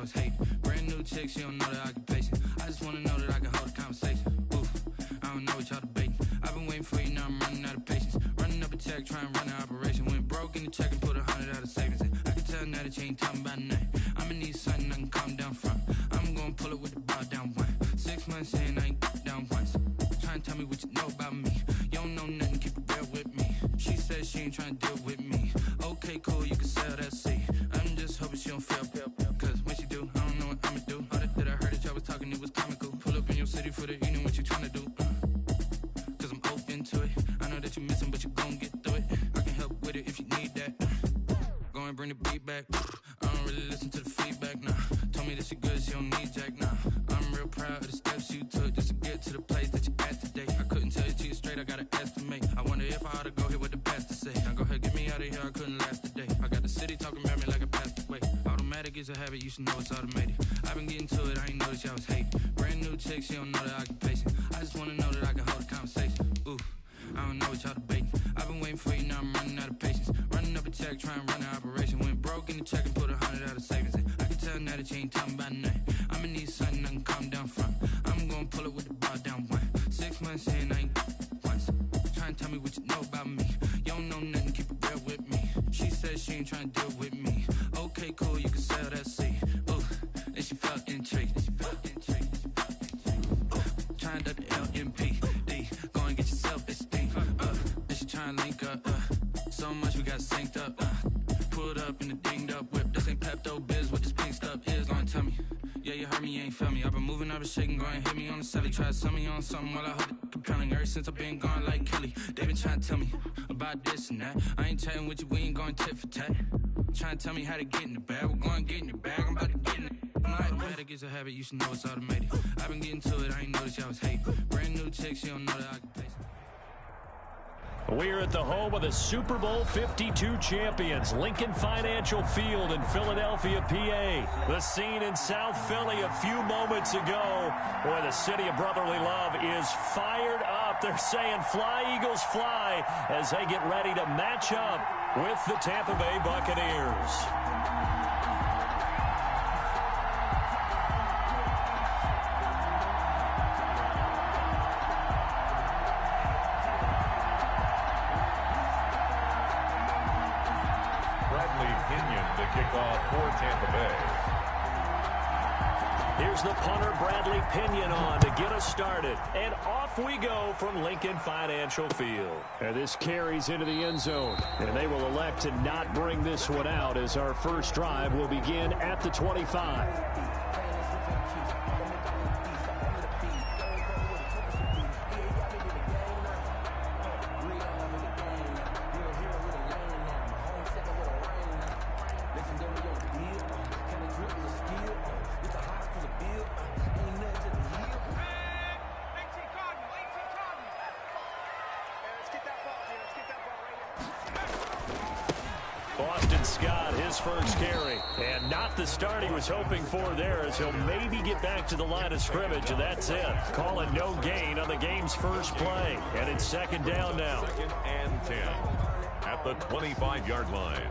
was hating. Brand new chick, she don't know the occupation. I just wanna know that I can hold a conversation. Oof, I don't know what y'all debating. I've been waiting for you, now I'm running out of patience. Running up a check, trying to run an operation. Went broke in the check and put 100 out of savings in. I can tell now that you ain't talking about nothing. I'ma need something I can calm down from. I'm gonna pull it with the bar down one. 6 months in, I ain't down once. Trying to tell me what you know about me. You don't know nothing, keep it real with me. She said she ain't trying to deal with me. Okay, cool, you can sell that seat. I'm just hoping she don't fail. Cause when she do, I don't know what I'ma do. All that I heard that y'all was talking, it was comical. Pull up in your city for the evening, what you trying to do? Cause I'm open to it. I know that you're missing, but you gon' get through it. I can help with it if you need that. Go and bring the beat back. I don't really listen to the feedback, nah. Told me that she good, she don't need jack, nah. I'm real proud of the steps you took just to get to the place that you at today. I couldn't tell you to you straight, I gotta estimate. I wonder if I ought to go here with the pastor say. Now go ahead, get me out of here, I couldn't last a day. I got the city talking about me like a passed away. Automatic is a habit, you should know it's automated. I've been getting to it, I ain't noticed y'all was hating. Brand new chick, she don't know the occupation. I just wanna know that I can hold a conversation. Ooh, I don't know what y'all debating. I've been waiting for you, now I'm running out of patience. Running up a check, trying to run an operation. Went broke in the check and put 100 out of savings in. I can tell now that you ain't talking about nothing. I'ma need something I can calm down from. I'm gonna pull it with the bar down one. 6 months in, I ain't once. Trying to tell me what you know about me. You don't know nothing, keep it real with me. She said she ain't trying to deal with me. Okay, cool, you can sell that seat. Ooh, and she felt intrigued. Trying to the LMPD. Go and get your self-esteem. And she trying to link up. So much we got synced up. Pulled up in the dinged up whip. This ain't Pepto-Biz, what this pink stuff is. Long tell me. Yeah, you heard me, you ain't felt me. I've been moving, I've been shaking, go and hit me on the celly. Try to sell me on something while I hold it compelling. Ever since I've been gone like Kelly, they been trying to tell me about this and that. I ain't chatting with you, we ain't going tit for tat. Trying to tell me how to get in the bag. We're going to get in the bag, I'm about to get in it. Automatic is a habit, you should know it's automated. I've been getting to it, I ain't noticed y'all was hating. Brand new chick, she don't know the occupation. We're at the home of the Super Bowl 52 champions, Lincoln Financial Field in Philadelphia, PA. The scene in South Philly a few moments ago. Boy, the city of brotherly love is fired up. They're saying fly, Eagles, fly, as they get ready to match up with the Tampa Bay Buccaneers. Kickoff for Tampa Bay. Here's the punter, Bradley Pinion, on to get us started. And off we go from Lincoln Financial Field. And this carries into the end zone. And they will elect to not bring this one out as our first drive will begin at the 25. First carry, and not the start he was hoping for there, as he'll maybe get back to the line of scrimmage, and that's it. Calling no gain on the game's first play, and it's second down now. 2nd and 10 at the 25-yard line.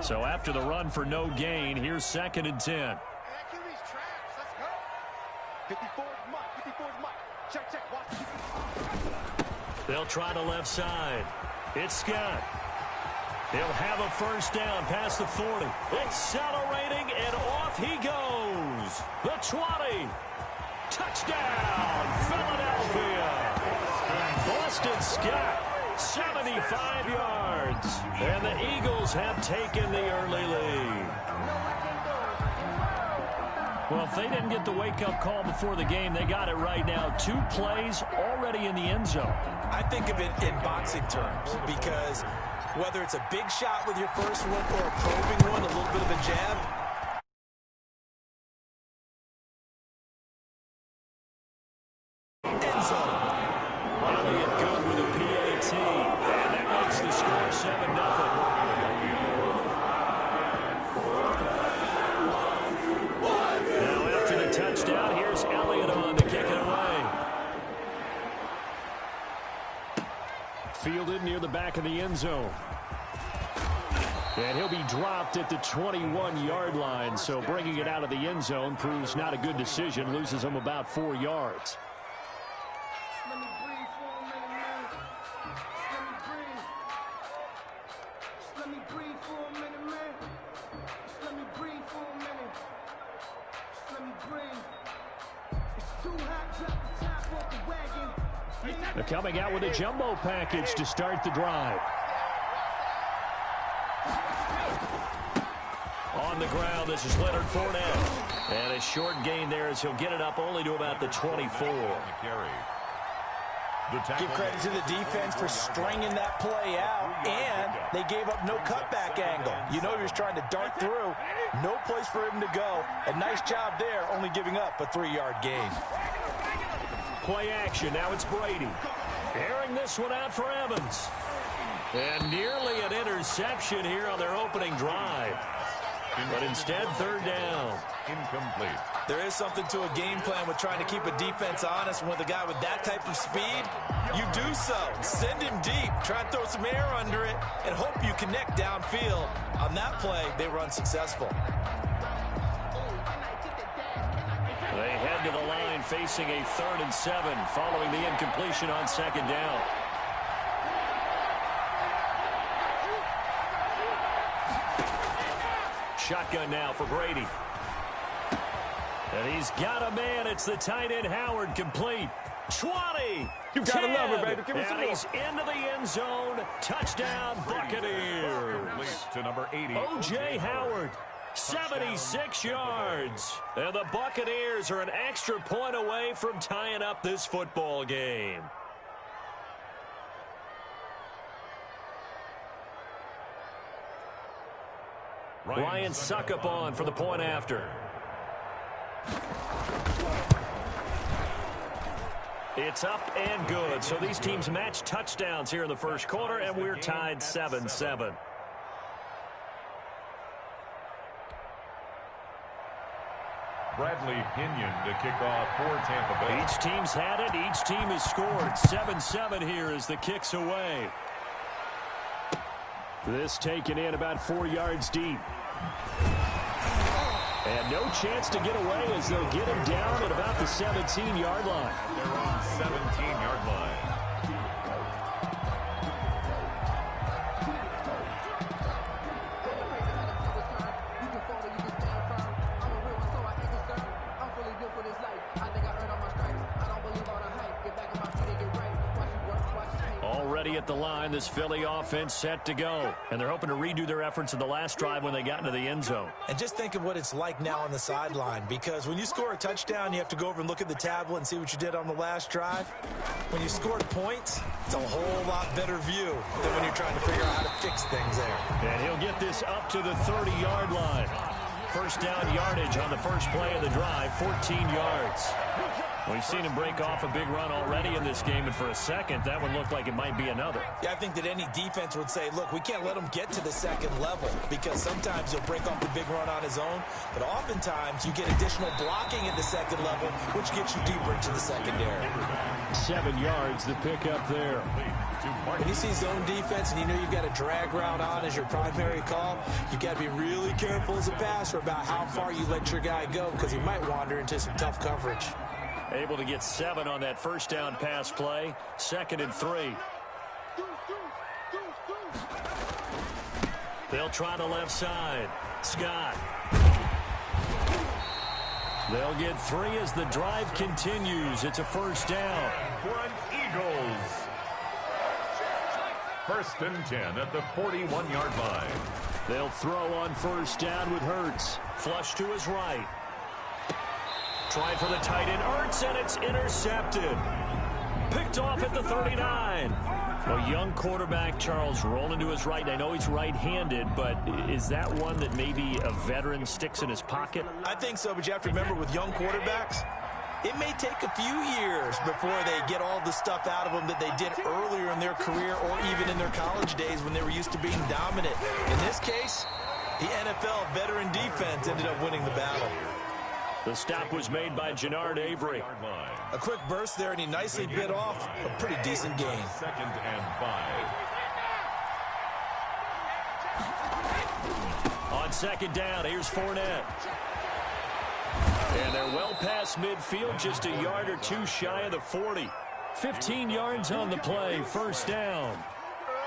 So after the run for no gain, here's 2nd and 10. They'll try the left side. It's Scott. He'll have a first down past the 40. Accelerating, and off he goes. The 20. Touchdown, Philadelphia. Boston Scott, 75 yards. And the Eagles have taken the early lead. Well, if they didn't get the wake-up call before the game, they got it right now. 2 plays already in the end zone. I think of it in boxing terms, because whether it's a big shot with your first one or a probing one, a little bit of a jab, end zone. Elliott good with a PAT, and that makes the score 7-0. Now after the touchdown, here's Elliott on to kick it away. Fielded near the back of the end zone. And he'll be dropped at the 21-yard line, so bringing it out of the end zone proves not a good decision, loses him about 4 yards. Let me breathe for a minute, man. Let me breathe for a minute, man. Let me breathe for a minute. Let me breathe. It's too hot, drop the top off the wagon. They're coming out with a jumbo package to start the drive. On the ground, this is Leonard Fournette. And a short gain there as he'll get it up only to about the 24. Give credit to the defense for stringing that play out, and they gave up no cutback angle. You know he was trying to dart through. No place for him to go. A nice job there, only giving up a 3-yard gain. Play action. Now it's Brady. Airing this one out for Evans. And nearly an interception here on their opening drive. But instead, third down. Incomplete. There is something to a game plan with trying to keep a defense honest. With a guy with that type of speed, you do so. Send him deep. Try and throw some air under it and hope you connect downfield. On that play, they were unsuccessful. They head to the line facing a 3rd and 7 following the incompletion on 2nd down. Shotgun now for Brady. And he's got a man. It's the tight end Howard, complete. 20. You gotta love it, baby. Give me some and more. he's into the end zone. Touchdown, Buccaneers. To number 80. O.J. Howard, 76 yards. And the Buccaneers are an extra point away from tying up this football game. Ryan Suckup on for the point after. It's up and good. So these teams match touchdowns here in the first quarter, and we're tied 7-7. Bradley Pinion to kick off for Tampa Bay. Each team's had it. Each team has scored. 7-7 here as the kick's away. This taken in about 4 yards deep. And no chance to get away as they'll get him down at about the 17-yard line. They're on 17-yard line. Already at the line, this Philly offense set to go. And they're hoping to redo their efforts in the last drive when they got into the end zone. And just think of what it's like now on the sideline, because when you score a touchdown, you have to go over and look at the tablet and see what you did on the last drive. When you scored points, it's a whole lot better view than when you're trying to figure out how to fix things there. And he'll get this up to the 30-yard line. First down yardage on the first play of the drive, 14 yards. We've seen him break off a big run already in this game, and for a second, that one looked like it might be another. Yeah, I think that any defense would say, look, we can't let him get to the second level, because sometimes he'll break off the big run on his own, but oftentimes you get additional blocking at the second level, which gets you deeper into the secondary. 7 yards, the pickup there. When you see zone defense and you know you've got a drag route on as your primary call, you've got to be really careful as a passer about how far you let your guy go, because he might wander into some tough coverage. Able to get 7 on that first down pass play. 2nd and 3. They'll try the left side. Scott. They'll get 3 as the drive continues. It's a first down. Front Eagles. 1st and 10 at the 41-yard line. They'll throw on first down with Hurts. Flush to his right. Tried for the tight end, Ertz, and it's intercepted. Picked off at the 39. Well, young quarterback Charles rolling to his right. I know he's right-handed, but is that one that maybe a veteran sticks in his pocket? I think so, but you have to remember with young quarterbacks, it may take a few years before they get all the stuff out of them that they did earlier in their career or even in their college days when they were used to being dominant. In this case, the NFL veteran defense ended up winning the battle. The stop was made by Jannard Avery. A quick burst there, and he nicely bit off a pretty decent gain. 2nd and 5. On second down, here's Fournette. And they're well past midfield, just a yard or two shy of the 40. 15 yards on the play, first down.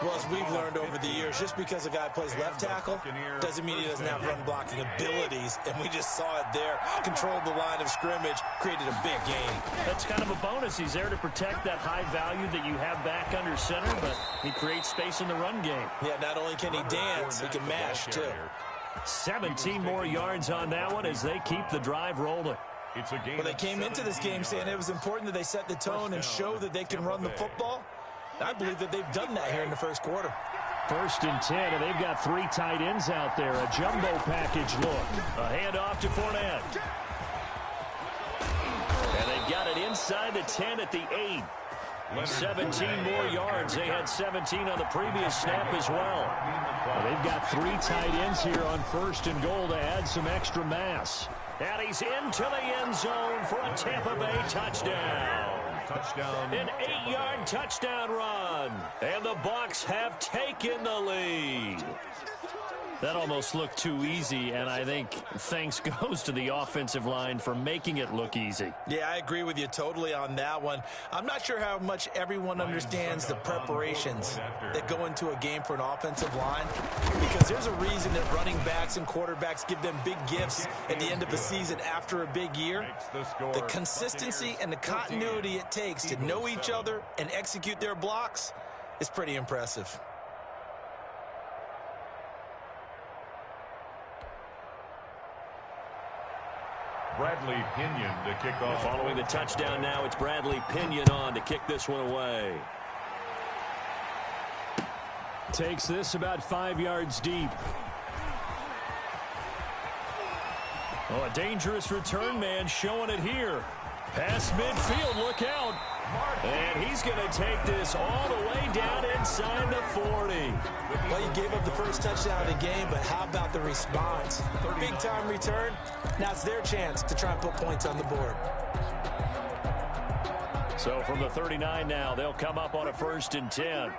Well, as we've learned over the years, just because a guy plays left tackle doesn't mean he doesn't have run-blocking abilities, and we just saw it there. Controlled the line of scrimmage, created a big gain. That's kind of a bonus. He's there to protect that high value that you have back under center, but he creates space in the run game. Yeah, not only can he dance, he can mash, too. 17 more yards on that one as they keep the drive rolling. Well, they came into this game saying it was important that they set the tone and show that they can run the football. I believe that they've done that here in the first quarter. First and 10, and they've got three tight ends out there. A jumbo package look. A handoff to Fournette. And they've got it inside the 10 at the 8. 17 more yards. They had 17 on the previous snap as well. They've got three tight ends here on first and goal to add some extra mass. And he's into the end zone for a Tampa Bay touchdown. An 8-yard touchdown run. And the Bucs have taken the lead. That almost looked too easy, and I think thanks goes to the offensive line for making it look easy. Yeah, I agree with you totally on that one. I'm not sure how much everyone understands the preparations that go into a game for an offensive line, because there's a reason that running backs and quarterbacks give them big gifts at the end of the season after a big year. The consistency and the continuity it takes to know each other and execute their blocks is pretty impressive. Bradley Pinion to kick off. Following the touchdown now, it's Bradley Pinion on to kick this one away. Takes this about 5 yards deep. Oh, a dangerous return man showing it here. Past midfield, look out. And he's going to take this all the way down inside the 40. Well, you gave up the first touchdown of the game, but how about the response? Big-time return. Now it's their chance to try and put points on the board. So from the 39 now, they'll come up on a first and 10.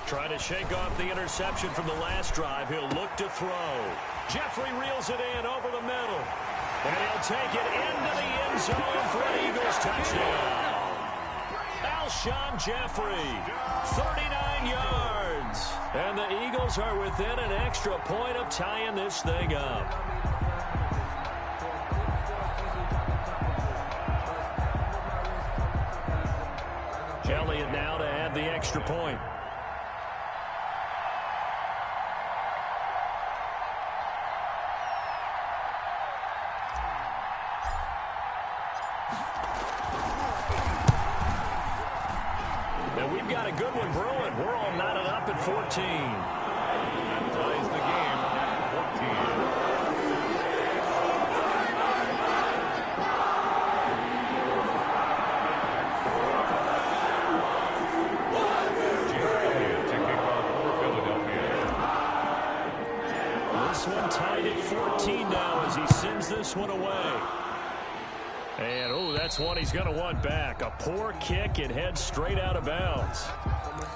Trying to shake off the interception from the last drive. He'll look to throw. Jeffrey reels it in over the middle. And he'll take it into the end zone for an Eagles touchdown. Alshon Jeffrey, 39 yards. And the Eagles are within an extra point of tying this thing up. Elliott now to add the extra point. And we've got a good one brewing. We're all knotted up at 14. That ties the game at 14. This one tied at 14 now as he sends this one away. And, oh, that's one he's going to want back. A poor kick. It heads straight out of bounds.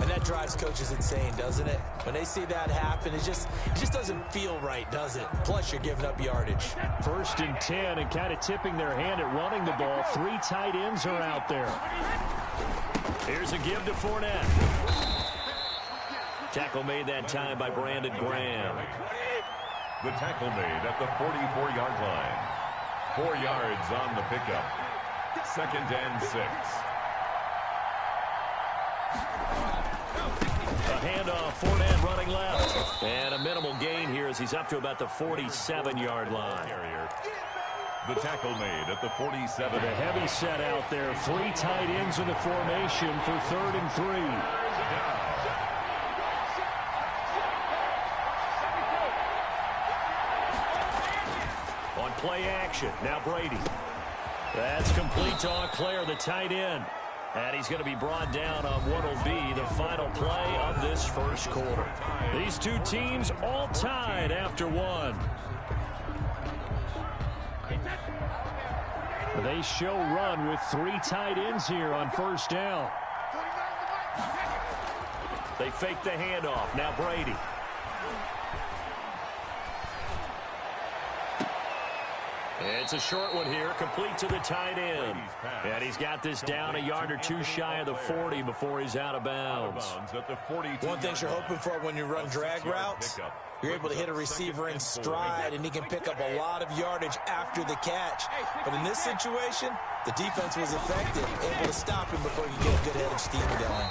And that drives coaches insane, doesn't it? When they see that happen, it just doesn't feel right, does it? Plus, you're giving up yardage. First and 10 and kind of tipping their hand at running the ball. Three tight ends are out there. Here's a give to Fournette. Tackle made that time by Brandon Graham. The tackle made at the 44-yard line. 4 yards on the pickup. 2nd and 6. A handoff, Fournette running left. And a minimal gain here as he's up to about the 47-yard line. The tackle made at the 47. With a heavy set out there. Three tight ends in the formation for 3rd and 3. Play action. Now Brady. That's complete to Auclair, the tight end. And he's going to be brought down on what will be the final play of this first quarter. These two teams all tied after one. They show run with three tight ends here on first down. They fake the handoff. Now Brady. It's a short one here, complete to the tight end. And he's got this down a yard or two shy of the 40 before he's out of bounds. One thing you're hoping for when you run drag routes, you're able to hit a receiver in stride, and he can pick up a lot of yardage after the catch. But in this situation, the defense was effective, able to stop him before you get a good head of steam going.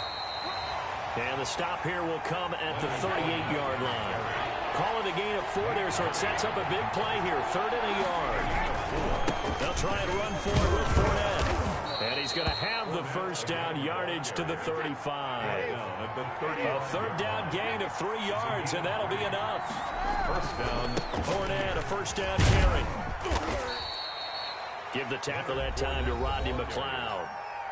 And the stop here will come at the 38-yard line. Call it a gain of 4 there, so it sets up a big play here. 3rd and a yard. They'll try and run for it with Fournette. And he's going to have the first down yardage to the 35. A 3rd down gain of 3 yards, and that'll be enough. First down. Fournette, a first down carry. Give the tackle that time to Rodney McLeod.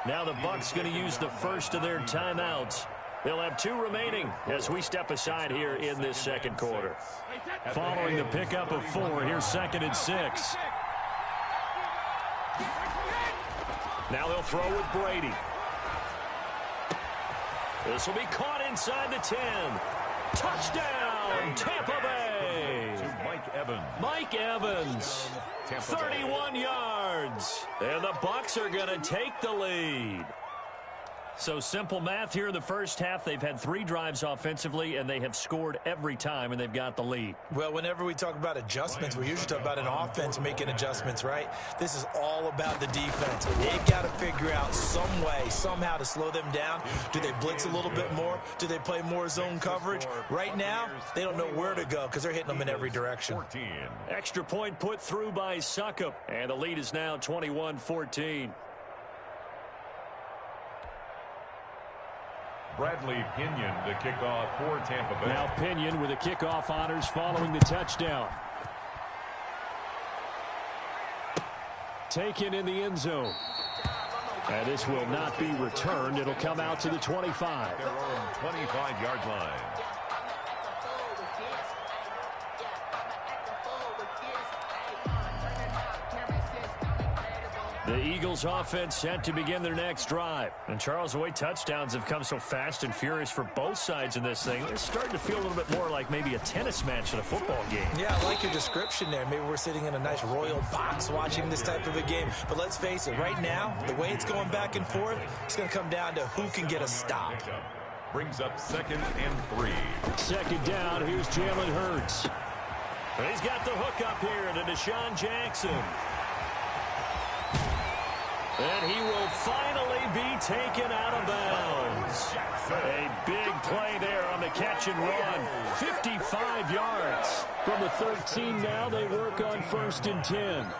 Now the Bucs going to use the first of their timeouts. They'll have 2 remaining as we step aside here in this second quarter. Following the pickup of 4, here's 2nd and 6. Now they'll throw with Brady. This will be caught inside the 10. Touchdown, Tampa Bay. To Mike Evans. Mike Evans, 31 yards. And the Bucs are going to take the lead. So simple math here in the first half. They've had 3 drives offensively, and they have scored every time, and they've got the lead. Well, whenever we talk about adjustments, we usually talk about an offense making adjustments, right? This is all about the defense. They've got to figure out some way, somehow to slow them down. Do they blitz a little bit more? Do they play more zone coverage? Right now, they don't know where to go because they're hitting them in every direction. 14. Extra point put through by Succop, and the lead is now 21-14. Bradley Pinion to kick off for Tampa Bay. Now Pinion with the kickoff honors following the touchdown. Taken in the end zone. And this will not be returned. It'll come out to the 25. Their own 25-yard line. The Eagles offense set to begin their next drive. And Charles, the way touchdowns have come so fast and furious for both sides in this thing, it's starting to feel a little bit more like maybe a tennis match than a football game. Yeah, I like your description there. Maybe we're sitting in a nice royal box watching this type of a game. But let's face it, right now, the way it's going back and forth, it's going to come down to who can get a stop. Brings up 2nd and 3. 2nd down, here's Jalen Hurts. And he's got the hook up here to Deshaun Jackson. And he will finally be taken out of bounds. A big play there on the catch and run. 55 yards. From the 13 now, they work on 1st and 10.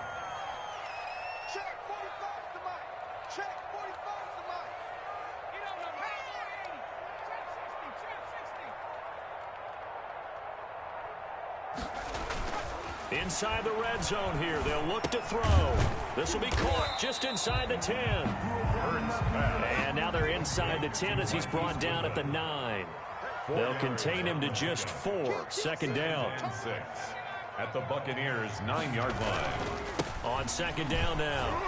Inside the red zone here. They'll look to throw. This will be caught just inside the 10. And now they're inside the 10 as he's brought down at the 9. They'll contain him to just 4. 2nd down. At the Buccaneers' 9-yard line. On 2nd down now.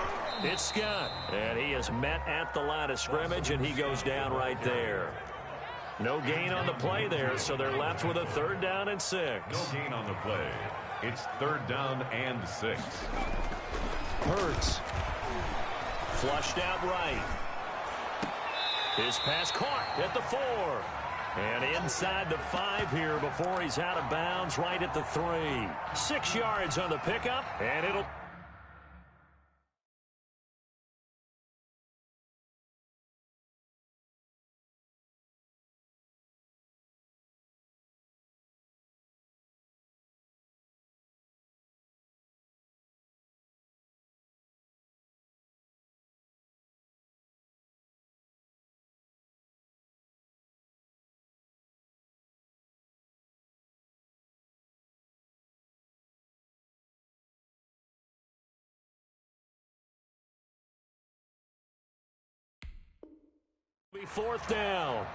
It's Scott. And he is met at the line of scrimmage, and he goes down right there. No gain on the play there, so they're left with a 3rd down and 6. No gain on the play. It's 3rd down and 6. Hurts. Flushed out right. His pass caught at the 4. And inside the 5 here before he's out of bounds right at the 3. 6 yards on the pickup, and it'll... Be 4th down.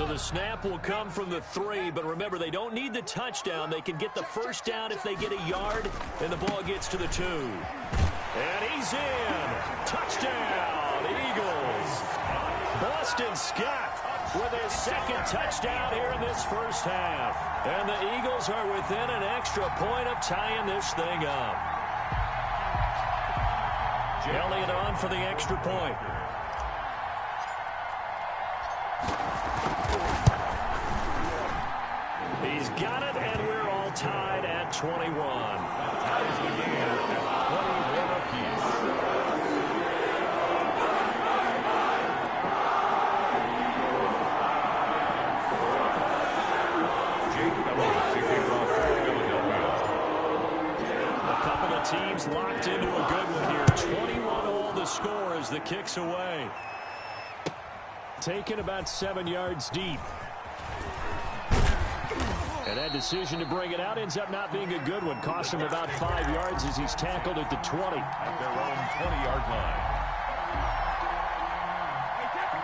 So the snap will come from the 3, but remember, they don't need the touchdown. They can get the first down if they get a yard, and the ball gets to the 2. And he's in. Touchdown, Eagles. Boston Scott with his second touchdown here in this first half. And the Eagles are within an extra point of tying this thing up. Elliott on for the extra point. He's got it, and we're all tied at 21. Ties the game at 21 apiece. A couple of teams locked into a good one here. 21 all the score as the kick's away. Taken about 7 yards deep. And that decision to bring it out ends up not being a good one. Cost him about 5 yards as he's tackled at the 20. At their own 20-yard line.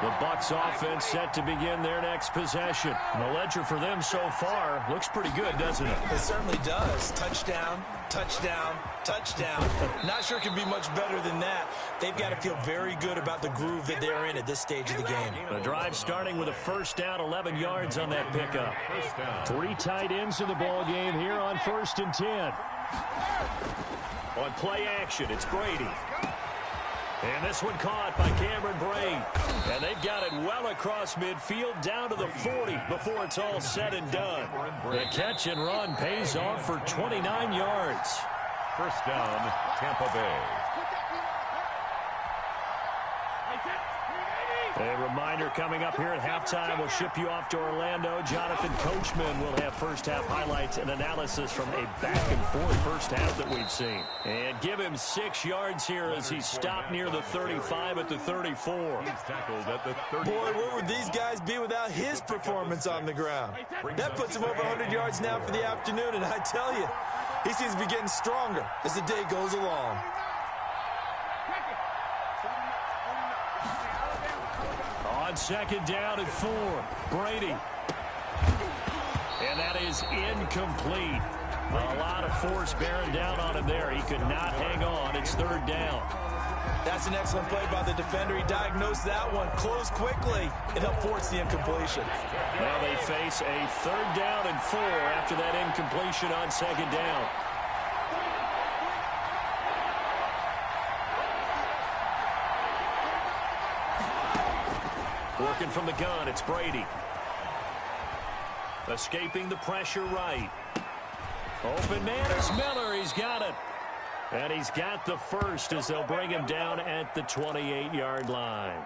The Bucs offense set to begin their next possession. And the ledger for them so far looks pretty good, doesn't it? It certainly does. Touchdown, touchdown, touchdown. Not sure it can be much better than that. They've got to feel very good about the groove that they're in at this stage of the game. The drive starting with a first down, 11 yards on that pickup. 3 tight ends in the ball game here on 1st and 10. On play action, it's Brady. And this one caught by Cameron Braid. And they've got it well across midfield down to the 40 before it's all said and done. The catch and run pays off for 29 yards. First down, Tampa Bay. A reminder coming up here at halftime. We'll ship you off to Orlando. Jonathan Coachman will have first-half highlights and analysis from a back-and-forth first half that we've seen. And give him 6 yards here as he stopped near the 35 at the 34. He's tackled at the 30. Boy, where would these guys be without his performance on the ground? That puts him over 100 yards now for the afternoon, and I tell you, he seems to be getting stronger as the day goes along. On second down and 4, Brady. And that is incomplete. A lot of force bearing down on him there. He could not hang on. It's 3rd down. That's an excellent play by the defender. He diagnosed that one, closed quickly, and helped force the incompletion. Now they face a 3rd down and 4 after that incompletion on second down. Working from the gun, it's Brady. Escaping the pressure right. Open man is Miller. He's got it. And he's got the first as they'll bring him down at the 28-yard line.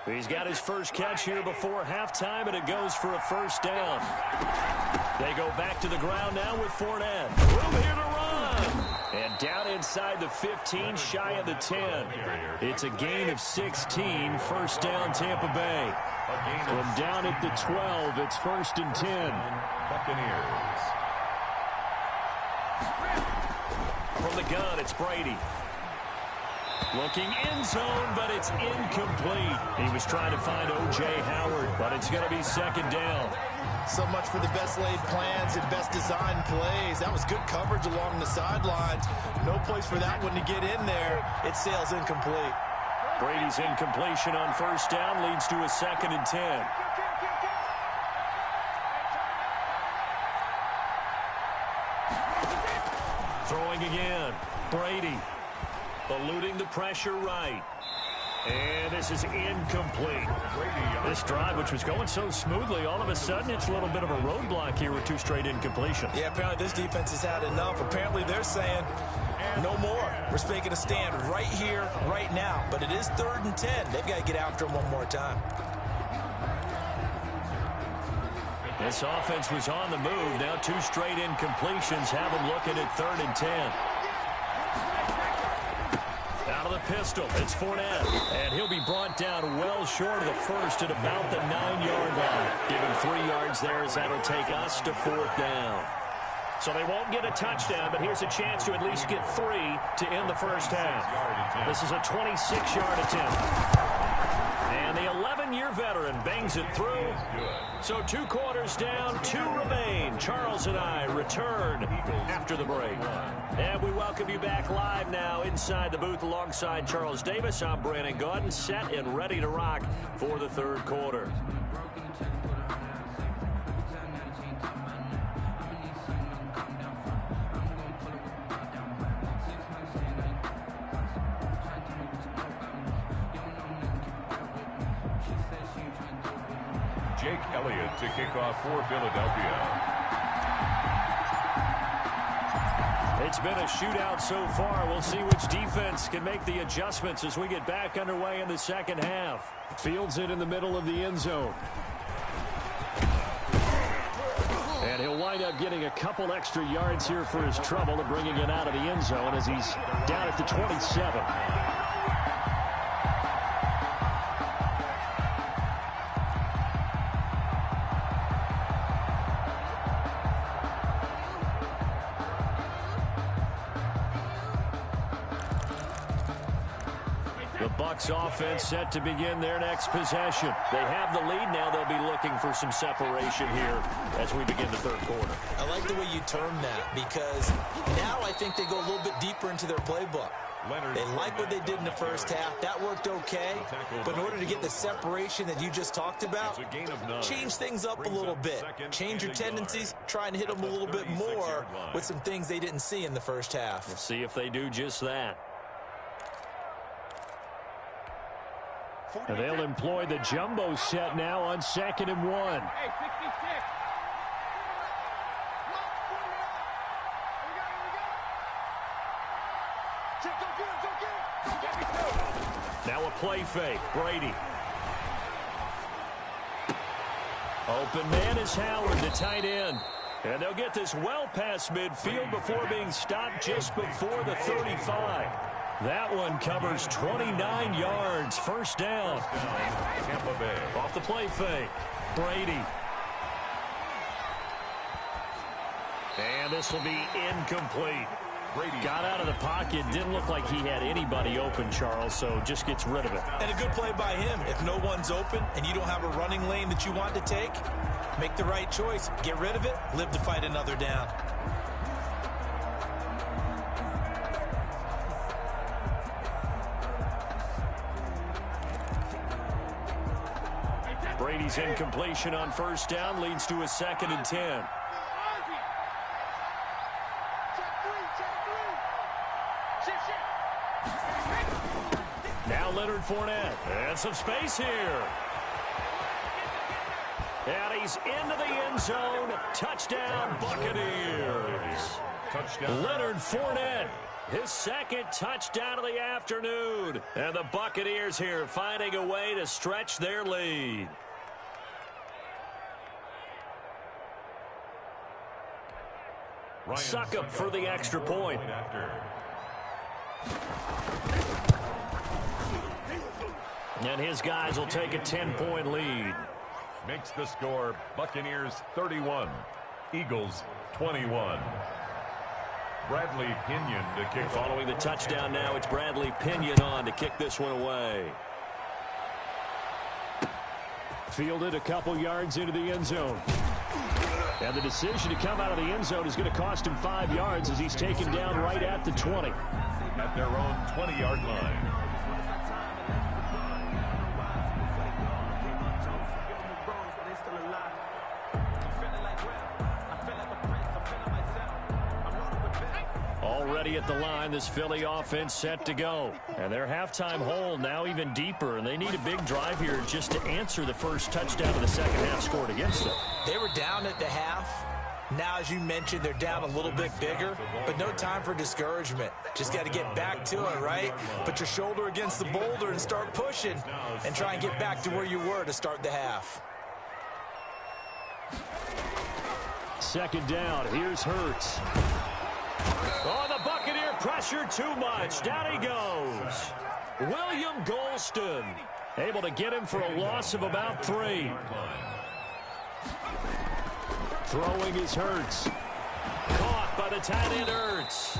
He's got his first catch here before halftime, and it goes for a first down. They go back to the ground now with Fournette. Room here to run. And down inside the 15, shy of the 10. It's a gain of 16, first down Tampa Bay. From down at the 12, it's 1st and 10. Buccaneers. From the gun, it's Brady. Looking end zone, but it's incomplete. He was trying to find O.J. Howard, but it's going to be second down. So much for the best laid plans and best designed plays. That was good coverage along the sidelines. No place for that one to get in there. It sails incomplete. Brady's incompletion on first down leads to a 2nd and 10. Throwing again. Brady eluding the pressure right. And this is incomplete. This drive, which was going so smoothly, all of a sudden it's a little bit of a roadblock here with 2 straight incompletions. Yeah, apparently this defense has had enough. Apparently they're saying no more. We're making a stand right here, right now. But it is 3rd and 10. They've got to get after him one more time. This offense was on the move. Now 2 straight incompletions have them looking at 3rd and 10. Out of the pistol, it's Fournette. And he'll be brought down well short of the first at about the 9-yard line. Give him 3 yards there as that'll take us to 4th down. So they won't get a touchdown, but here's a chance to at least get 3 to end the first half. This is a 26-yard attempt. And the 11-year veteran bangs it through. So 2 quarters down, 2 remain. Charles and I return after the break. And we welcome you back live now inside the booth alongside Charles Davis. I'm Brandon Gaudin, set and ready to rock for the 3rd quarter. Jake Elliott to kick off for Philadelphia. It's been a shootout so far. We'll see which defense can make the adjustments as we get back underway in the 2nd half. Fields it in the middle of the end zone. And he'll wind up getting a couple extra yards here for his trouble and bringing it out of the end zone as he's down at the 27. Bucs offense set to begin their next possession. They have the lead now. They'll be looking for some separation here as we begin the 3rd quarter. I like the way you term that because now I think they go a little bit deeper into their playbook. They like what they did in the 1st half. That worked okay. But in order to get the separation that you just talked about, change things up a little bit. Change your tendencies. Try and hit them a little bit more with some things they didn't see in the 1st half. We'll see if they do just that. And they'll employ the jumbo set now on 2nd and 1. Now a play fake. Brady. Open man is Howard, the tight end. And they'll get this well past midfield before being stopped just before the 35. That one covers 29 yards. 1st down. Tampa Bay. Off the play fake. Brady. And this will be incomplete. Brady got out of the pocket. Didn't look like he had anybody open, Charles, so just gets rid of it. And a good play by him. If no one's open and you don't have a running lane that you want to take, make the right choice. Get rid of it. Live to fight another down. Brady's incompletion on 1st down leads to a 2nd and 10. Now Leonard Fournette. And some space here. And he's into the end zone. Touchdown, Buccaneers. Touchdown. Leonard Fournette. His 2nd touchdown of the afternoon. And the Buccaneers here finding a way to stretch their lead. Succop for the extra point. And his guys will take a 10-point lead. Makes the score Buccaneers 31, Eagles 21. Bradley Pinion to kick. Following the touchdown now, it's Bradley Pinion on to kick this one away. Fielded a couple yards into the end zone. And the decision to come out of the end zone is going to cost him 5 yards as he's taken down right at the 20. At their own 20-yard line. Already at the line, this Philly offense set to go. And their halftime hole now even deeper, and they need a big drive here just to answer the first touchdown of the 2nd half scored against them. They were down at the half. Now, as you mentioned, they're down a little bit bigger, but no time for discouragement. Just got to get back to it, right? Put your shoulder against the boulder and start pushing and try and get back to where you were to start the half. 2nd down, here's Hurts. Oh, the Buccaneer pressure too much. Down he goes. William Golston able to get him for a loss of about 3. Throwing is Hurts. Caught. by the tight end, Ertz.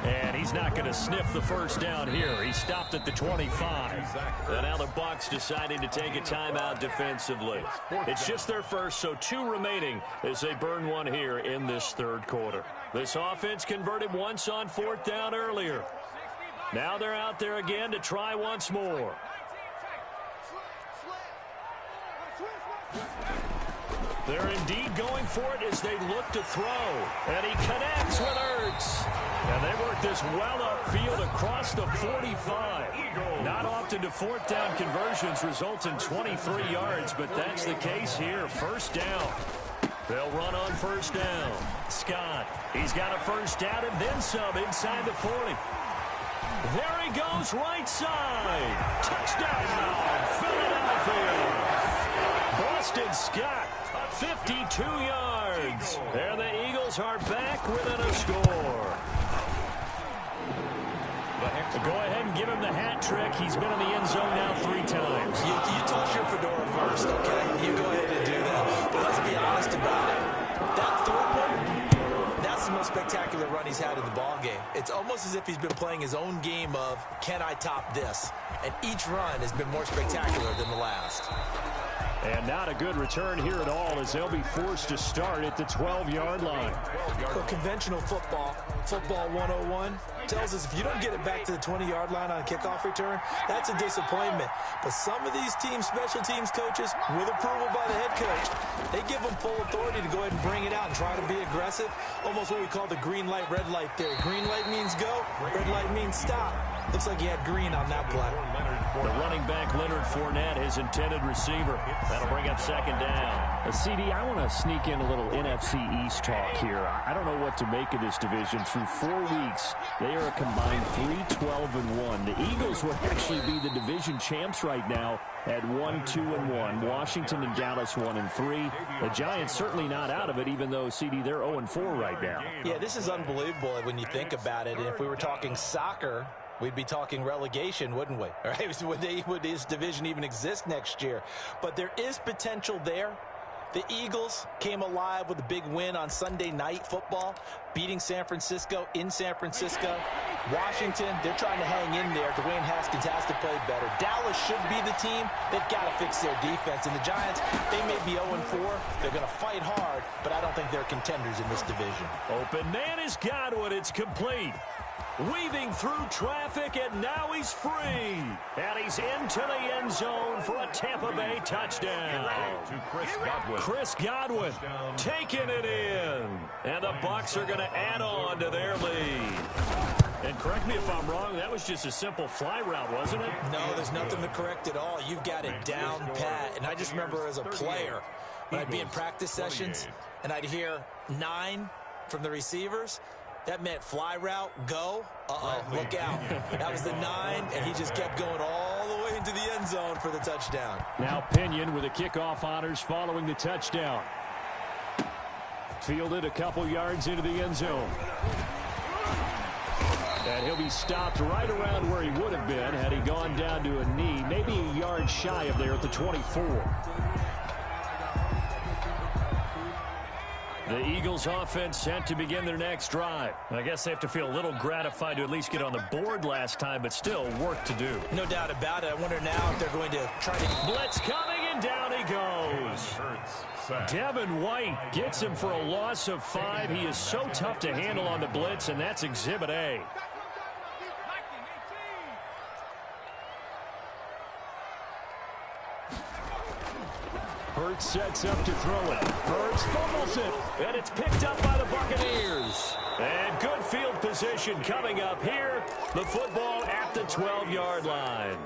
And he's not going to sniff the first down here. He stopped at the 25. And now the Bucs deciding to take a timeout defensively. It's just their first, so 2 remaining as they burn one here in this third quarter. This offense converted once on 4th down earlier. Now they're out there again to try once more. They're indeed going for it as they look to throw. And he connects with Ertz. And they work this well upfield across the 45. Not often do 4th down conversions result in 23 yards, but that's the case here. First down. They'll run on first down. Scott, he's got a first down and then some inside the 40. There he goes, right side. Touchdown, Philadelphia. Boston Scott, 52 yards. And the Eagles are back within a score. Go ahead and give him the hat trick. He's been in the end zone now 3 times. You toss your fedora first, okay? You go ahead and do that. But let's be honest about it. That third one, that's the most spectacular run he's had in the ball game. It's almost as if he's been playing his own game of, can I top this? And each run has been more spectacular than the last. And not a good return here at all as they'll be forced to start at the 12-yard line. Well, conventional football 101, tells us if you don't get it back to the 20-yard line on a kickoff return, that's a disappointment. But some of these teams, special teams coaches, with approval by the head coach, they give them full authority to go ahead and bring it out and try to be aggressive. Almost what we call the green light, red light theory. Green light means go, red light means stop. Looks like he had green on that play. The running back, Leonard Fournette, his intended receiver. That'll bring up second down. CD, I want to sneak in a little NFC East talk here. I don't know what to make of this division. Through 4 weeks, they are a combined 3-12-1. The Eagles would actually be the division champs right now at 1-2-1. Washington and Dallas 1-3. The Giants certainly not out of it, even though, CD, they're 0-4 right now. Yeah, this is unbelievable when you think about it. And if we were talking soccer, we'd be talking relegation, wouldn't we? All right? Would this division even exist next year? But there is potential there. The Eagles came alive with a big win on Sunday Night Football, beating San Francisco in San Francisco. Washington, they're trying to hang in there. Dwayne Haskins has to play better. Dallas should be the team. They've got to fix their defense. And the Giants, they may be 0-4. They're going to fight hard, but I don't think they're contenders in this division. Open man is Godwin. It's complete. Weaving through traffic, and now he's free. And he's into the end zone for a Tampa Bay touchdown. To Chris Godwin taking it in. And the Bucs are going to add on to their lead. And correct me if I'm wrong, that was just a simple fly route, wasn't it? No, there's nothing to correct at all. You've got it down pat. And I just remember as a player, when I'd be in practice sessions, and I'd hear 9 from the receivers, that meant fly route, go. Look out. That was the 9, and he just kept going all the way into the end zone for the touchdown. Now Pinion with the kickoff honors following the touchdown. Fielded a couple yards into the end zone. And he'll be stopped right around where he would have been had he gone down to a knee, maybe a yard shy of there at the 24. The Eagles offense set to begin their next drive. I guess they have to feel a little gratified to at least get on the board last time, but still work to do. No doubt about it. I wonder now if they're going to try to... Blitz coming, and down he goes. Devin White gets him for a loss of 5. He is so tough to handle on the blitz, and that's Exhibit A. Hurts sets up to throw it. Hurts fumbles it. And it's picked up by the Buccaneers. And good field position coming up here. The football at the 12-yard line.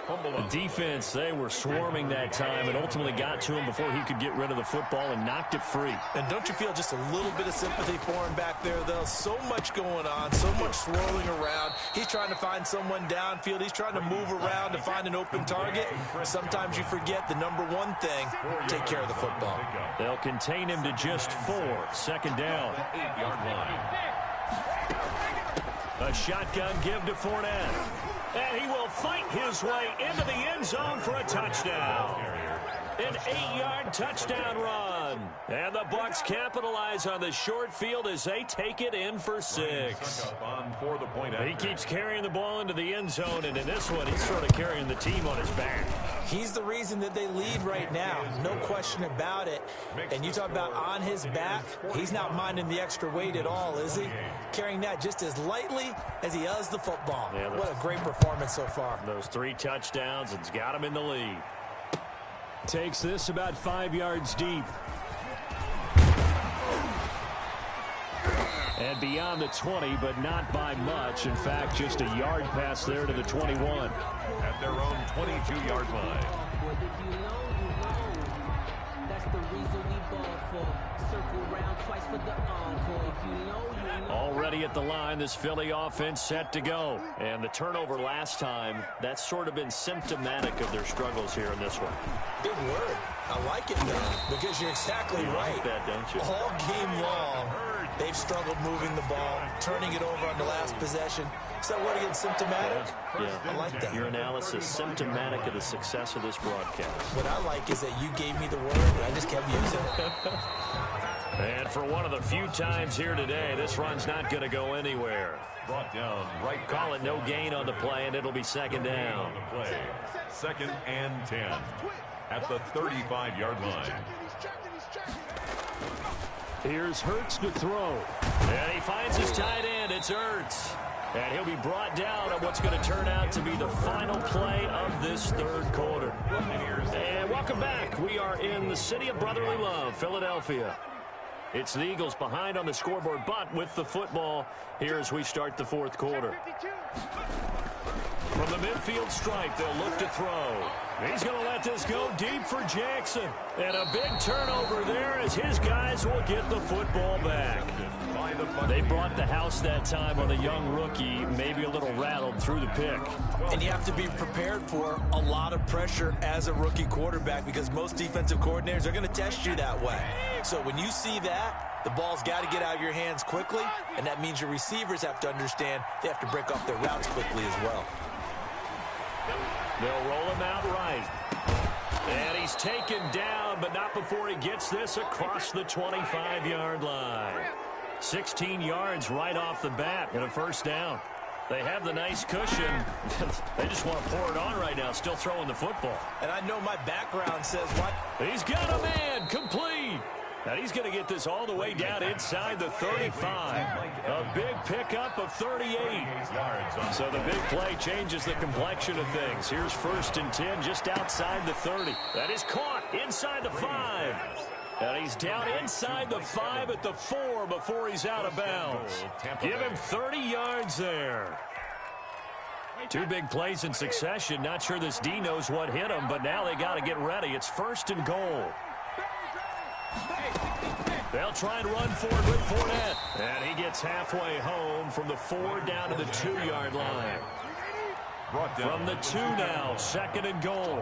The defense, they were swarming that time and ultimately got to him before he could get rid of the football and knocked it free. And don't you feel just a little bit of sympathy for him back there, though? So much going on, so much swirling around. He's trying to find someone downfield. He's trying to move around to find an open target. Sometimes you forget the number one thing, take care of the football. They'll contain him to just 4. Second down. 8-yard line. A shotgun give to Fournette. And he will fight his way into the end zone for a touchdown. An 8-yard touchdown run. And the Bucs capitalize on the short field as they take it in for 6. He keeps carrying the ball into the end zone, and in this one, he's sort of carrying the team on his back. He's the reason that they lead right now. No question about it. And you talk about on his back, he's not minding the extra weight at all, is he? Carrying that just as lightly as he does the football. Yeah, what a great performance so far. Those 3 touchdowns, it's got him in the lead. Takes this about 5 yards deep. And beyond the 20, but not by much. In fact, just a yard pass there to the 21. At their own 22-yard line. That's the reason we ball for. Circle round twice for the encore. If you know, you know. Already at the line, this Philly offense set to go. And the turnover last time, that's sort of been symptomatic of their struggles here in this one. Big word. I like it, though, because you're exactly right. Like that, don't you? All game long, they've struggled moving the ball, turning it over on the last possession. So what, again, symptomatic? Yeah. I like that. Your analysis, symptomatic of the success of this broadcast. What I like is that you gave me the word, and I just kept using it. And for one of the few times here today, this run's not going to go anywhere. Brought down right. Call it no gain on the play, and it'll be second down. Play. 2nd and 10 at the 35-yard line. Here's Hurts to throw. And he finds his tight end. It's Hurts. And he'll be brought down on what's going to turn out to be the final play of this third quarter. And welcome back. We are in the city of brotherly love, Philadelphia. It's the Eagles behind on the scoreboard, but with the football here as we start the fourth quarter. From the midfield stripe, they'll look to throw. He's going to let this go deep for Jackson. And a big turnover there as his guys will get the football back. They brought the house that time on the young rookie, maybe a little rattled through the pick. And you have to be prepared for a lot of pressure as a rookie quarterback because most defensive coordinators are going to test you that way. So when you see that, the ball's got to get out of your hands quickly, and that means your receivers have to understand they have to break off their routes quickly as well. They'll roll him out right. And he's taken down, but not before he gets this across the 25-yard line. 16 yards right off the bat and a first down. They have the nice cushion. They just want to pour it on right now, still throwing the football. And I know my background says what? He's got a man, complete. And he's going to get this all the way down inside the 35. A big pickup of 38. So the big play changes the complexion of things. Here's 1st and 10 just outside the 30. That is caught inside the 5. And he's down inside the 5 at the 4 before he's out of bounds. Give him 30 yards there. 2 big plays in succession. Not sure this D knows what hit him, but now they got to get ready. It's 1st and goal. They'll try and run forward with Fournette. And he gets halfway home from the 4 down to the 2-yard line. From the 2 now, 2nd and goal.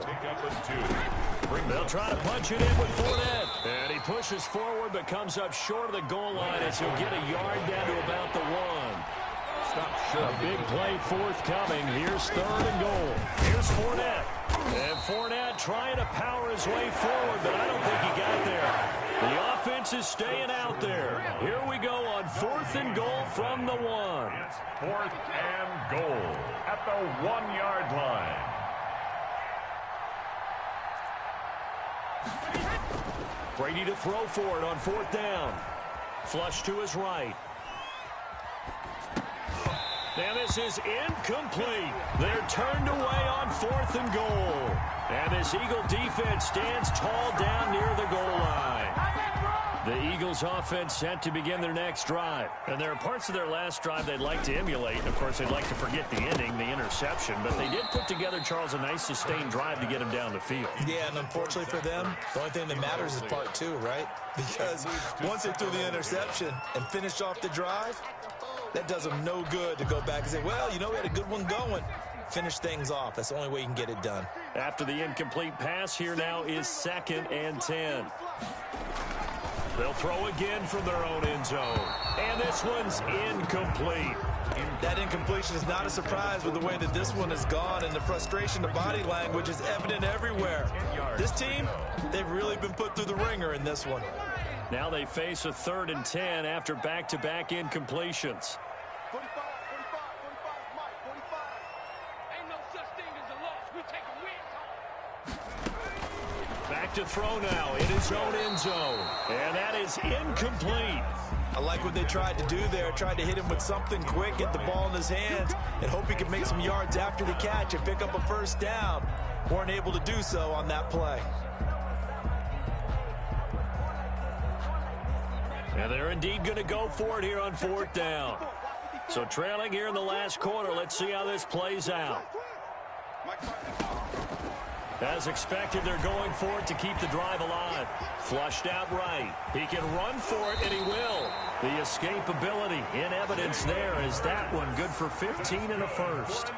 They'll try to punch it in with Fournette. And he pushes forward but comes up short of the goal line as he'll get a yard down to about the 1. A big play forthcoming. Here's 3rd and goal. Here's Fournette. And Fournette trying to power his way forward, but I don't think he got there. The offense is staying out there. Here we go on 4th and goal from the 1. It's 4th and goal at the 1-yard line. Brady to throw for it on 4th down. Flush to his right. And this is incomplete. They're turned away on 4th and goal. And this Eagle defense stands tall down near the goal line. The Eagles offense set to begin their next drive. And there are parts of their last drive they'd like to emulate. And, of course, they'd like to forget the ending, the interception. But they did put together, Charles, a nice sustained drive to get him down the field. Yeah, and unfortunately for them, the only thing that matters is part 2, right? Because once they threw the interception and finished off the drive, that does them no good to go back and say, well, you know, we had a good one going. Finish things off. That's the only way you can get it done. After the incomplete pass, here now is 2nd and 10. They'll throw again from their own end zone. And this one's incomplete. That incompletion is not a surprise with the way that this one has gone, and the frustration, the body language is evident everywhere. This team, they've really been put through the ringer in this one. Now they face a 3rd and 10 after back-to-back incompletions. 45, Mike, 45. Ain't no such thing as a loss. We take a win. Back to throw now in his own end zone. And that is incomplete. I like what they tried to do there, tried to hit him with something quick, get the ball in his hands, and hope he could make some yards after the catch and pick up a first down. Weren't able to do so on that play. And they're indeed going to go for it here on 4th down. So trailing here in the last quarter, let's see how this plays out. As expected, they're going for it to keep the drive alive. Flushed out right. He can run for it, and he will. The escapability in evidence there is that one good for 15 and a first.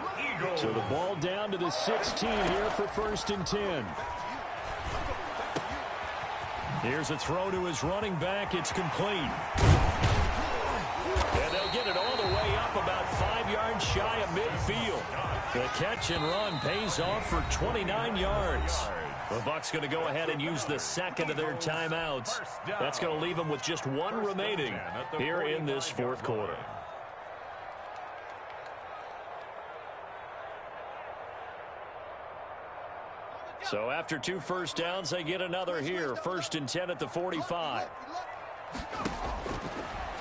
So the ball down to the 16 here for 1st and 10. Here's a throw to his running back. It's complete. And they'll get it all the way up about 5 yards shy of midfield. The catch and run pays off for 29 yards. The Bucs going to go ahead and use the second of their timeouts. That's going to leave them with just one remaining here in this 4th quarter. So after 2 first downs, they get another here. 1st and 10 at the 45.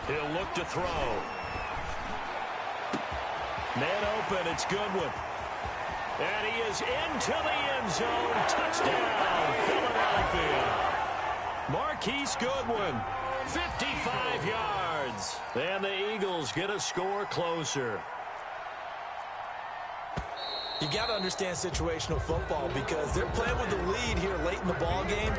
He'll look to throw. Man open, it's Goodwin. And he is into the end zone. Touchdown, Philadelphia. Marquise Goodwin, 55 yards. And the Eagles get a score closer. You got to understand situational football because they're playing with the lead here late in the ball game.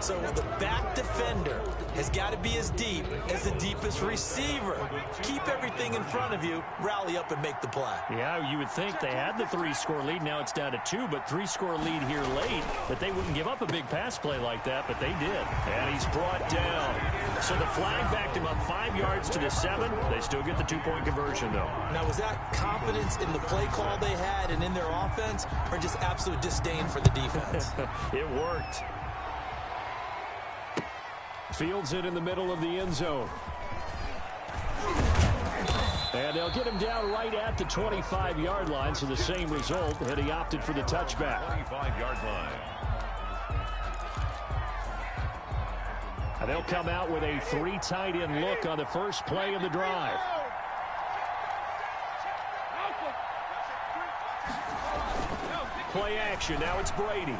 So the back defender has got to be as deep as the deepest receiver. Keep everything in front of you, rally up and make the play. Yeah, you would think they had the 3-score lead. Now it's down to 2, but 3-score lead here late. But they wouldn't give up a big pass play like that, but they did. And he's brought down. So the flag backed him up 5 yards to the 7. They still get the 2-point conversion, though. Now, was that confidence in the play call they had and in their offense, or just absolute disdain for the defense? It worked. Fields it in the middle of the end zone. And they'll get him down right at the 25-yard line, so the same result, and he opted for the touchback. 25-yard line. And they'll come out with a 3 tight end look on the first play of the drive. Play action. Now it's Brady.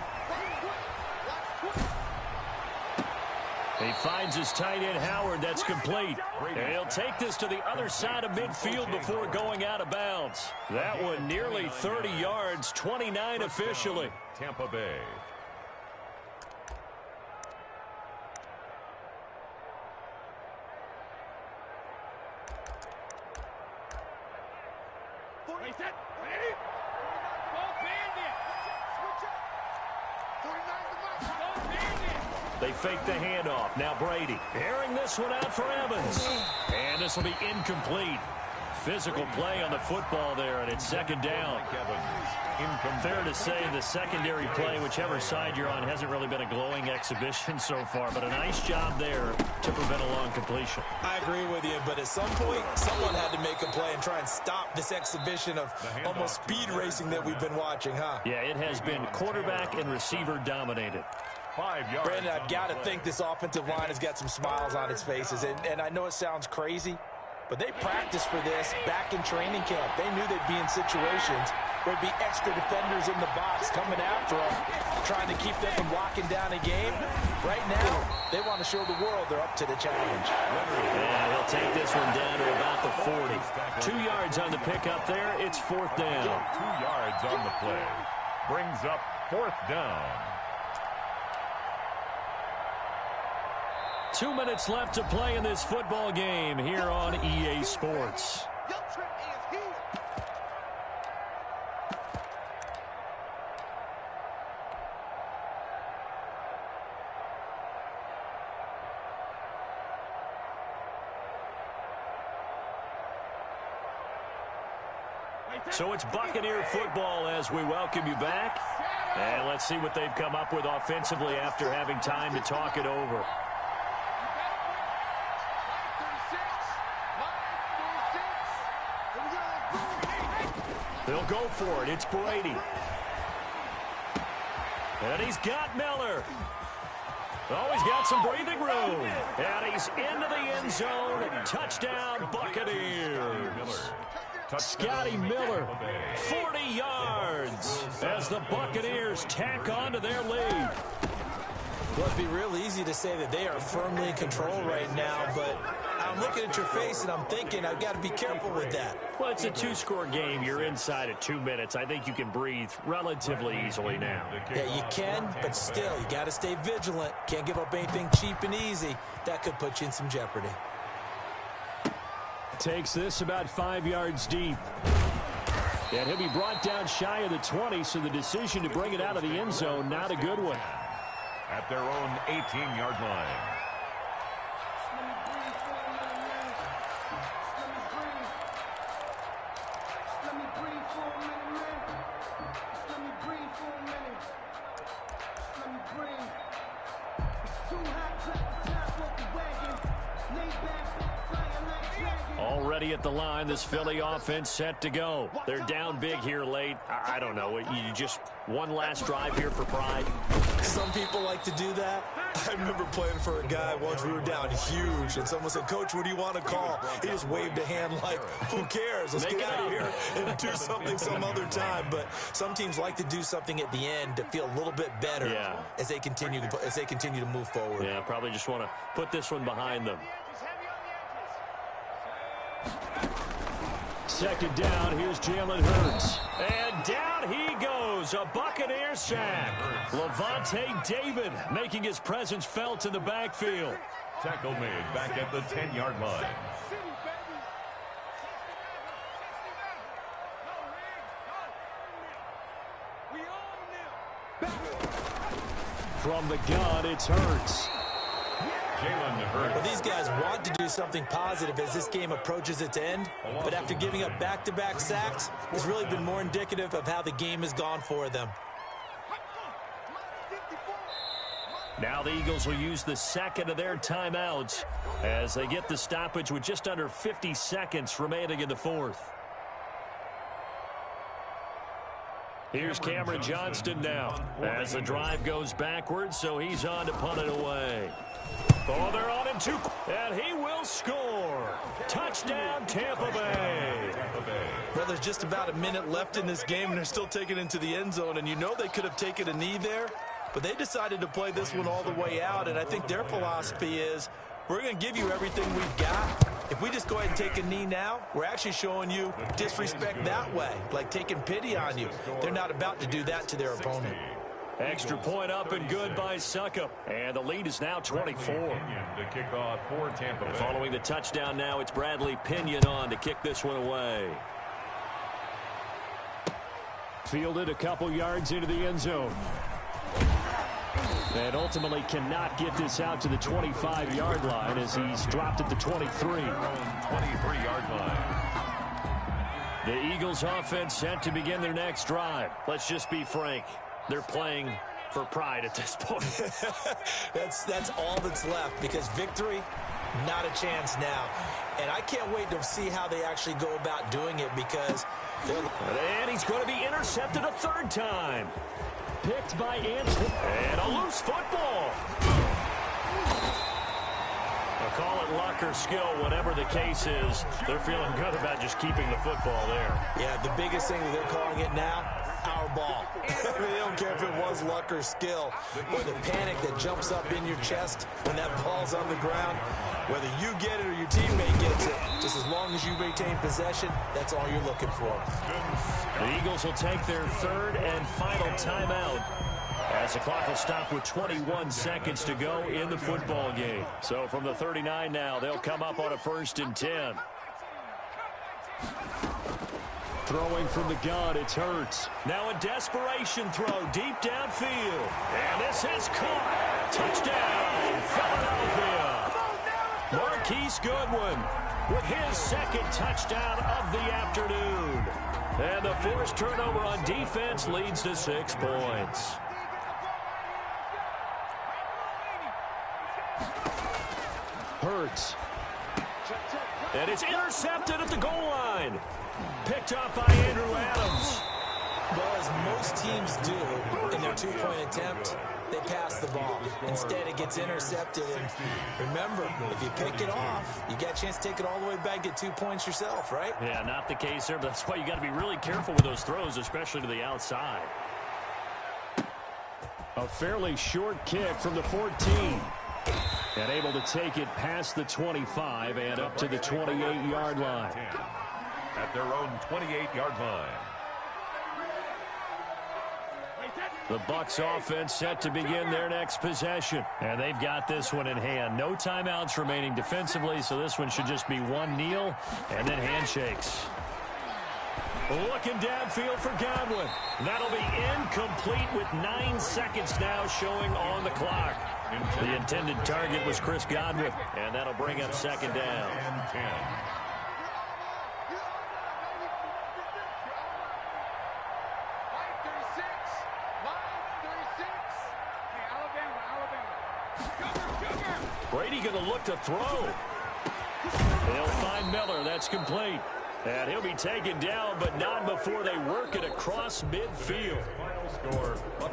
He finds his tight end, Howard. That's complete. And he'll take this to the other side of midfield before going out of bounds. That one nearly 30 yards, 29 officially. Tampa Bay. They fake the handoff. Now Brady airing this one out for Evans. And this will be incomplete. Physical play on the football there, and it's 2nd down. Fair to say the secondary play, whichever side you're on, hasn't really been a glowing exhibition so far, but a nice job there to prevent a long completion. I agree with you, but at some point, someone had to make a play and try and stop this exhibition of almost speed racing that we've been watching, huh? Yeah, it has been quarterback and receiver dominated. 5 yards. Brandon, I've got to think this offensive line has got some smiles on its faces, and I know it sounds crazy, but they practiced for this back in training camp. They knew they'd be in situations where there'd be extra defenders in the box coming after them, trying to keep them from locking down a game. Right now, they want to show the world they're up to the challenge. And he'll take this one down to about the 40. 2 yards on the pickup there. It's 4th down. 2 yards on the play. Brings up 4th down. 2 minutes left to play in this football game here on EA Sports. So it's Buccaneer football as we welcome you back. And let's see what they've come up with offensively after having time to talk it over. They'll go for it. It's Brady. And he's got Miller. Oh, he's got some breathing room. And he's into the end zone. Touchdown, Buccaneers. Scotty Miller, 40 yards as the Buccaneers tack on to their lead. Well, it'd be real easy to say that they are firmly in control right now, but I'm looking at your face and I'm thinking I've got to be careful with that. Well, it's a two-score game. You're inside at 2 minutes. I think you can breathe relatively easily now. Yeah, you can, but still, you got to stay vigilant. Can't give up anything cheap and easy. That could put you in some jeopardy. Takes this about 5 yards deep. And he'll be brought down shy of the 20, so the decision to bring it out of the end zone, not a good one. At their own 18-yard line. Already at the line, this Philly offense set to go. They're down big here late. I don't know. You just one last drive here for pride. Some people like to do that. I remember playing for a guy once. We were down huge, and someone said, "Coach, what do you want to call?" He just waved a hand like, "Who cares? Let's get out of here and do something some other time." But some teams like to do something at the end to feel a little bit better as they continue to move forward. Yeah, probably just want to put this one behind them. Second down, here's Jalen Hurts. And down he goes, a Buccaneer sack. Levante David making his presence felt in the backfield. Tackle made back at the 10-yard line. From the gun, it's Hurts. Well, these guys want to do something positive as this game approaches its end, but after giving up back-to-back sacks, it's really been more indicative of how the game has gone for them. Now the Eagles will use the second of their timeouts as they get the stoppage with just under 50 seconds remaining in the fourth. Here's Cameron Johnston now as the drive goes backwards, so he's on to punt it away. Oh, they're on him too, and he will score. Touchdown, Tampa Bay. Well, there's just about a minute left in this game, and they're still taking it into the end zone, and you know they could have taken a knee there, but they decided to play this one all the way out, and I think their philosophy is, we're going to give you everything we've got. If we just go ahead and take a knee now, we're actually showing you disrespect that way, like taking pity on you. They're not about to do that to their opponent. Extra point up and good by Suckup. And the lead is now 24. To kick off for Tampa Bay. Following the touchdown now, it's Bradley Pinion on to kick this one away. Fielded a couple yards into the end zone. And ultimately cannot get this out to the 25-yard line as he's dropped at the 23. 23-yard line. The Eagles offense set to begin their next drive. Let's just be frank. They're playing for pride at this point. That's all that's left, because victory, not a chance now. And I can't wait to see how they actually go about doing it, because and he's going to be intercepted a third time. Picked by Antoine. And a loose football. I'll call it luck or skill, whatever the case is. They're feeling good about just keeping the football there. Yeah, the biggest thing that they're calling it now, our ball. I mean, they don't care if it was luck or skill, or the panic that jumps up in your chest when that ball's on the ground. Whether you get it or your teammate gets it, just as long as you maintain possession, that's all you're looking for. The Eagles will take their third and final timeout as the clock will stop with 21 seconds to go in the football game. So from the 39 now, they'll come up on a 1st and 10. Throwing from the gun, it's Hurts. Now a desperation throw deep downfield. And this is caught. Touchdown, Philadelphia. Marquise Goodwin with his second touchdown of the afternoon. And the forced turnover on defense leads to 6 points. Hurts. And it's intercepted at the goal line. Picked up by Andrew Adams. Well, as most teams do in their two-point attempt, they pass the ball. Instead, it gets intercepted. And remember, if you pick it off, you got a chance to take it all the way back, get 2 points yourself, right? Yeah, not the case there, but that's why you got to be really careful with those throws, especially to the outside. A fairly short kick from the 14. And able to take it past the 25 and up to the 28-yard line. At their own 28-yard line. The Bucs offense set to begin their next possession. And they've got this one in hand. No timeouts remaining defensively, so this one should just be one kneel and then handshakes. Looking downfield for Godwin. That'll be incomplete with 9 seconds now showing on the clock. The intended target was Chris Godwin, and that'll bring up second down. And 10. Brady going to look to throw. They'll find Miller. That's complete. And he'll be taken down, but not before they work it across midfield.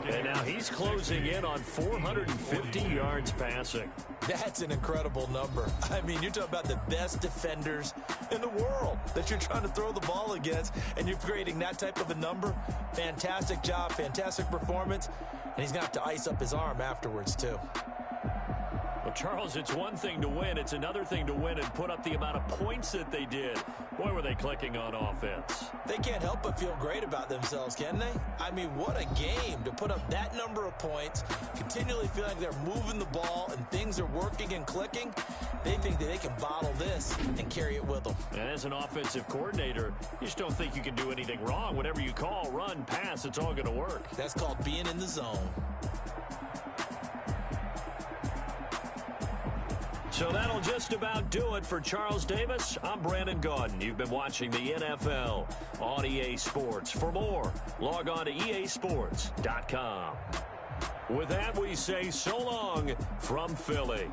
And now he's closing in on 450 yards passing. That's an incredible number. I mean, you're talking about the best defenders in the world that you're trying to throw the ball against, and you're creating that type of a number. Fantastic job, fantastic performance, and he's going to have to ice up his arm afterwards, too. Well, Charles, it's one thing to win. It's another thing to win and put up the amount of points that they did. Boy, were they clicking on offense. They can't help but feel great about themselves, can they? I mean, what a game to put up that number of points, continually feeling like they're moving the ball and things are working and clicking. They think that they can bottle this and carry it with them. And as an offensive coordinator, you just don't think you can do anything wrong. Whatever you call, run, pass, it's all going to work. That's called being in the zone. So that'll just about do it for Charles Davis. I'm Brandon Gaudin. You've been watching the NFL on EA Sports. For more, log on to easports.com. With that, we say so long from Philly.